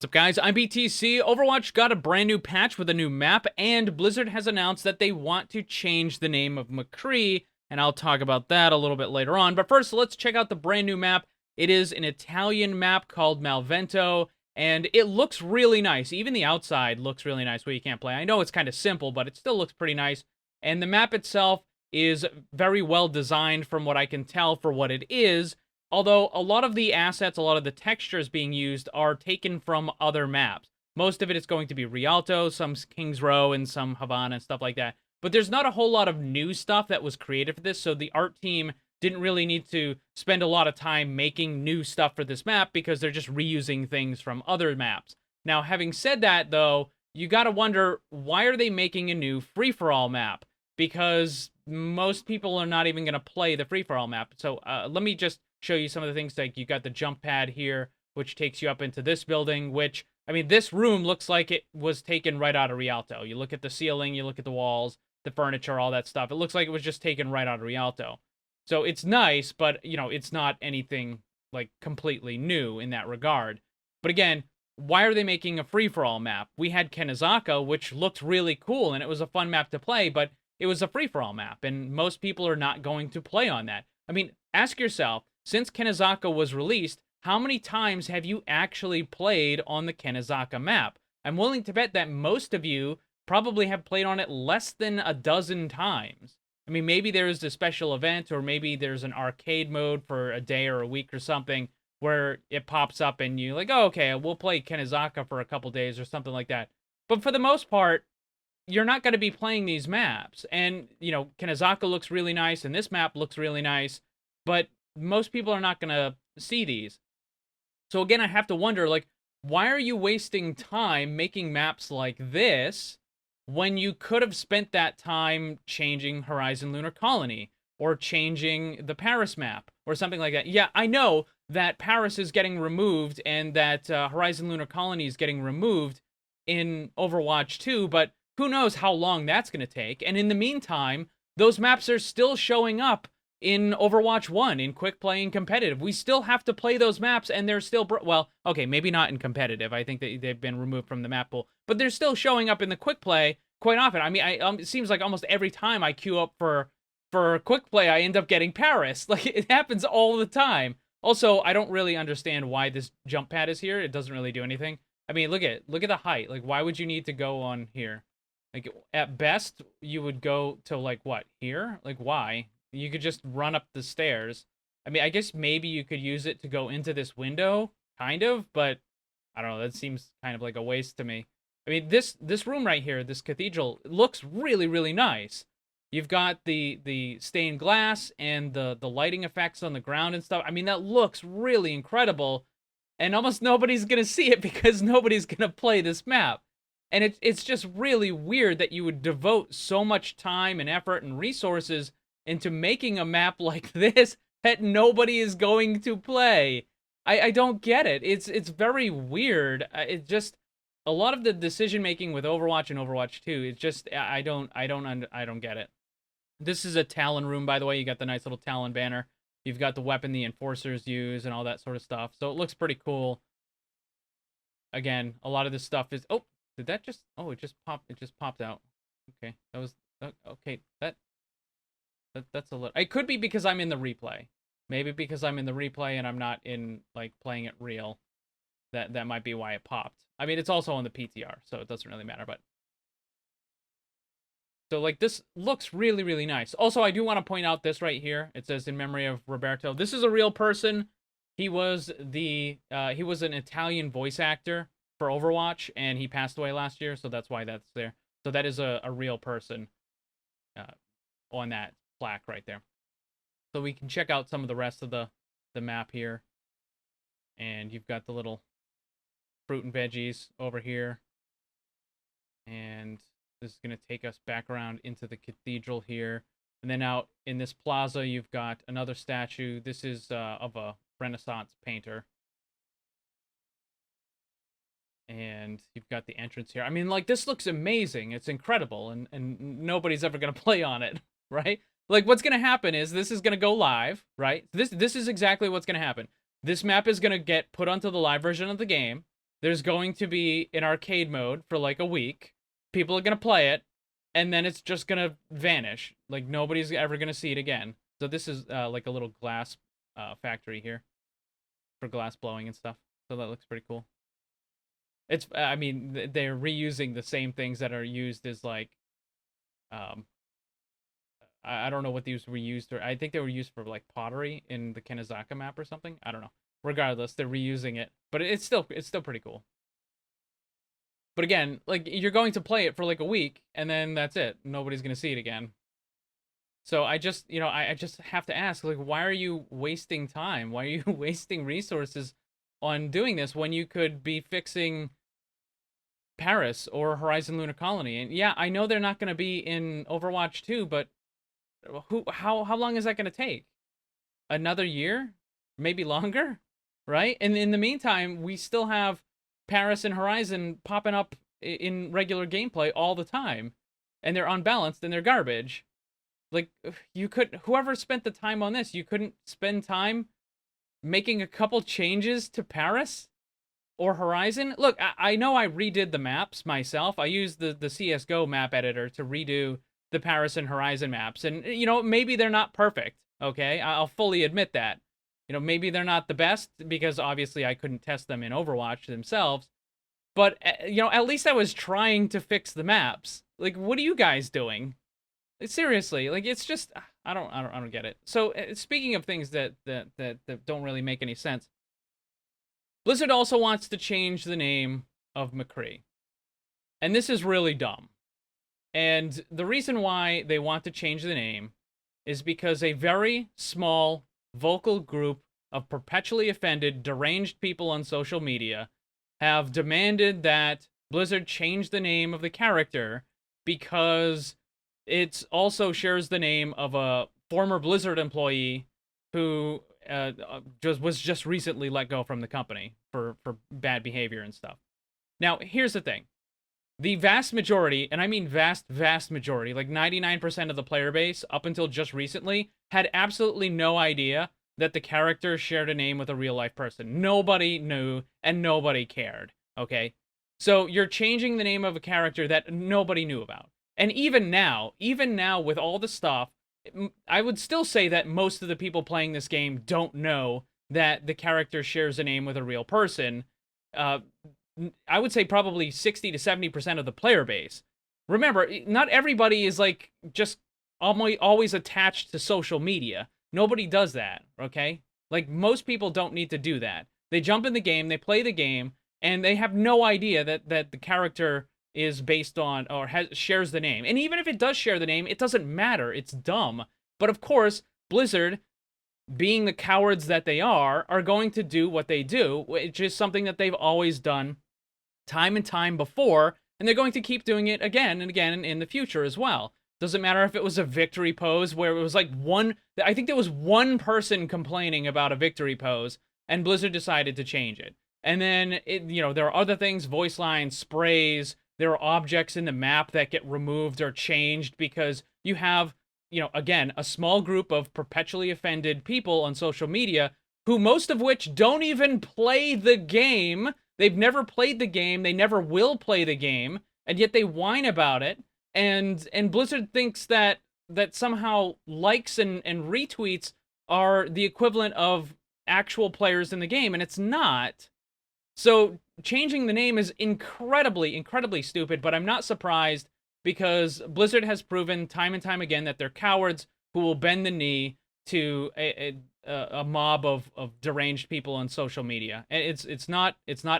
What's up, guys? I'm BTC. Overwatch got a brand new patch with a new map, and Blizzard has announced that they want to change the name of McCree, and I'll talk about that a little bit later on. But first, let's check out the brand new map. It is an Italian map called Malevento, and it looks really nice. Even the outside looks really nice where you can't play. I know it's kind of simple, but it still looks pretty nice. And the map itself is very well designed from what I can tell for what it is. Although a lot of the assets, a lot of the textures being used are taken from other maps. Most of it is going to be Rialto, some Kings Row, and some Havana and stuff like that. But there's not a whole lot of new stuff that was created for this, so the art team didn't really need to spend a lot of time making new stuff for this map because they're just reusing things from other maps. Now, having said that, though, you gotta wonder, why are they making a new free-for-all map? Because most people are not even gonna play the free-for-all map. So let me just show you some of the things. Like, you got the jump pad here, which takes you up into this building, which, I mean, this room looks like it was taken right out of Rialto. You look at the ceiling, you look at the walls, the furniture, all that stuff. It looks like it was just taken right out of Rialto. So it's nice, but, you know, it's not anything, like, completely new in that regard. But again, why are they making a free-for-all map? We had Kenizaka, which looked really cool, and it was a fun map to play, but it was a free-for-all map, and most people are not going to play on that. I mean, ask yourself, since Kenizaka was released, how many times have you actually played on the Kenizaka map? I'm willing to bet that most of you probably have played on it less than a dozen times. I mean, maybe there's a special event, or maybe there's an arcade mode for a day or a week or something where it pops up and you're like, oh, okay, we'll play Kenizaka for a couple days or something like that. But for the most part, you're not going to be playing these maps. And, you know, Kenizaka looks really nice, and this map looks really nice, but most people are not going to see these. So again, I have to wonder, like, why are you wasting time making maps like this when you could have spent that time changing Horizon Lunar Colony or changing the Paris map or something like that? Yeah, I know that Paris is getting removed and that Horizon Lunar Colony is getting removed in Overwatch 2, but who knows how long that's going to take. And in the meantime, those maps are still showing up in Overwatch 1, in quick play and competitive. We still have to play those maps, and they're still, well, okay, maybe not in competitive. I think that they've been removed from the map pool, but they're still showing up in the quick play quite often. I mean, it seems like almost every time I queue up for quick play, I end up getting Paris. Like, it happens all the time. Also, I don't really understand why this jump pad is here. It doesn't really do anything. I mean, look at the height. Like, why would you need to go on here? Like, at best, you would go to, like, what, here? Like, why? You could just run up the stairs. I mean, I guess maybe you could use it to go into this window, kind of, but I don't know, that seems kind of like a waste to me. I mean, this room right here, this cathedral, looks really, really nice. You've got the stained glass and the lighting effects on the ground and stuff. I mean, that looks really incredible, and almost nobody's gonna see it because nobody's gonna play this map. And it's just really weird that you would devote so much time and effort and resources into making a map like this that nobody is going to play. I don't get it. It's very weird. It's just a lot of the decision making with Overwatch and Overwatch 2. It's just I don't get it. This is a Talon room, by the way. You got the nice little Talon banner. You've got the weapon the enforcers use and all that sort of stuff. So it looks pretty cool. Again, a lot of this stuff is. Oh, did that just? Oh, it just popped. It just popped out. Okay, that was okay. That's a little. It could be because I'm in the replay. Maybe because I'm in the replay and I'm not in, like, playing it real. That might be why it popped. I mean, it's also on the PTR, so it doesn't really matter. But so, like, this looks really, really nice. Also, I do want to point out this right here. It says in memory of Roberto. This is a real person. He was he was an Italian voice actor for Overwatch, and he passed away last year, so that's why that's there. So that is a real person on that plaque right there. So we can check out some of the rest of the map here. And you've got the little fruit and veggies over here. And this is going to take us back around into the cathedral here. And then out in this plaza, you've got another statue. This is of a Renaissance painter. And you've got the entrance here. I mean, like, this looks amazing. It's incredible. And nobody's ever going to play on it, right? Like, what's going to happen is this is going to go live, right? This is exactly what's going to happen. This map is going to get put onto the live version of the game. there's going to be an arcade mode for like a week. People are going to play it, and then it's just going to vanish. Like, nobody's ever going to see it again. So this is like a little glass factory here for glass blowing and stuff. So that looks pretty cool. It's, I mean, they're reusing the same things that are used as like, I don't know what these were used for. I think they were used for like pottery in the Kanezaka map or something. I don't know. Regardless, they're reusing it, but it's still pretty cool. But again, like, you're going to play it for like a week, and then that's it. Nobody's gonna see it again. So I just, I just have to ask, like, why are you wasting time? Why are you wasting resources on doing this when you could be fixing Paris or Horizon Lunar Colony? And yeah, I know they're not going to be in Overwatch 2, but how long is that going to take? Another year? Maybe longer? Right? And in the meantime, we still have Paris and Horizon popping up in regular gameplay all the time. And they're unbalanced and they're garbage. Like, whoever spent the time on this, you couldn't spend time making a couple changes to Paris or Horizon? Look, I know I redid the maps myself. I used the CSGO map editor to redo the Paris and Horizon maps. And, maybe they're not perfect, okay? I'll fully admit that. Maybe they're not the best, because obviously I couldn't test them in Overwatch themselves. But, at least I was trying to fix the maps. Like, what are you guys doing? Seriously, like, it's just, I don't get it. So, speaking of things that don't really make any sense, Blizzard also wants to change the name of McCree. And this is really dumb. And the reason why they want to change the name is because a very small, vocal group of perpetually offended, deranged people on social media have demanded that Blizzard change the name of the character because it also shares the name of a former Blizzard employee who was just recently let go from the company for bad behavior and stuff. Now, here's the thing. The vast majority, and I mean vast majority, like 99% of the player base, up until just recently, had absolutely no idea that the character shared a name with a real-life person. Nobody knew, and nobody cared, okay? So you're changing the name of a character that nobody knew about. And even now with all the stuff, I would still say that most of the people playing this game don't know that the character shares a name with a real person. I would say probably 60 to 70% of the player base. Remember, not everybody is like just always attached to social media. Nobody does that, okay? Like, most people don't need to do that. They jump in the game, they play the game, and they have no idea that the character is based on or shares the name. And even if it does share the name, it doesn't matter. It's dumb. But of course, Blizzard, being the cowards that they are going to do what they do, which is something that they've always done time and time before, and they're going to keep doing it again and again in the future as well. Doesn't matter if it was a victory pose where it was like I think there was one person complaining about a victory pose, and Blizzard decided to change it. And then, there are other things, voice lines, sprays, there are objects in the map that get removed or changed because you have, again, a small group of perpetually offended people on social media who most of which don't even play the game. They've never played the game. They never will play the game. And yet they whine about it. And Blizzard thinks that somehow likes and retweets are the equivalent of actual players in the game. And it's not. So changing the name is incredibly stupid. But I'm not surprised, because Blizzard has proven time and time again that they're cowards who will bend the knee to a mob of deranged people on social media. And it's not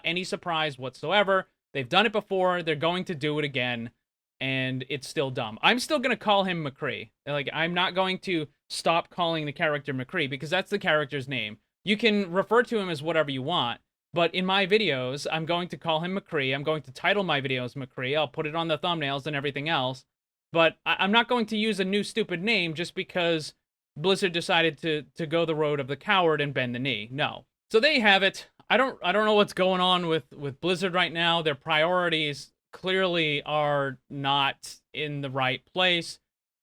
any surprise whatsoever. They've done it before. They're going to do it again, and it's still dumb. I'm still going to call him McCree. Like, I'm not going to stop calling the character McCree, because that's the character's name. You can refer to him as whatever you want, but in my videos, I'm going to call him McCree. I'm going to title my videos McCree. I'll put it on the thumbnails and everything else. But I'm not going to use a new stupid name just because Blizzard decided to go the road of the coward and bend the knee. No. So there you have it. I don't know what's going on with Blizzard right now. Their priorities clearly are not in the right place.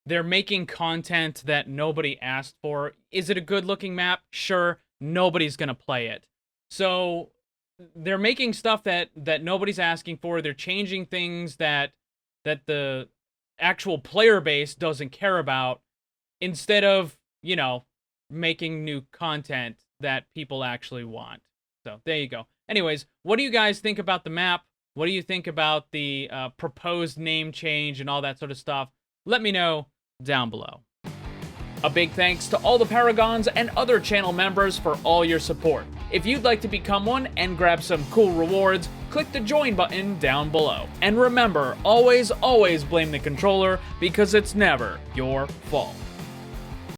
They're making content that nobody asked for. Is it a good looking map? Sure. Nobody's gonna play it. So they're making stuff that nobody's asking for. They're changing things that the actual player base doesn't care about, instead of, you know, making new content that people actually want. So there you go. Anyways, what do you guys think about the map? What do you think about the proposed name change and all that sort of stuff? Let me know down below. A big thanks to all the Paragons and other channel members for all your support. If you'd like to become one and grab some cool rewards, click the join button down below. And remember, always blame the controller, because it's never your fault.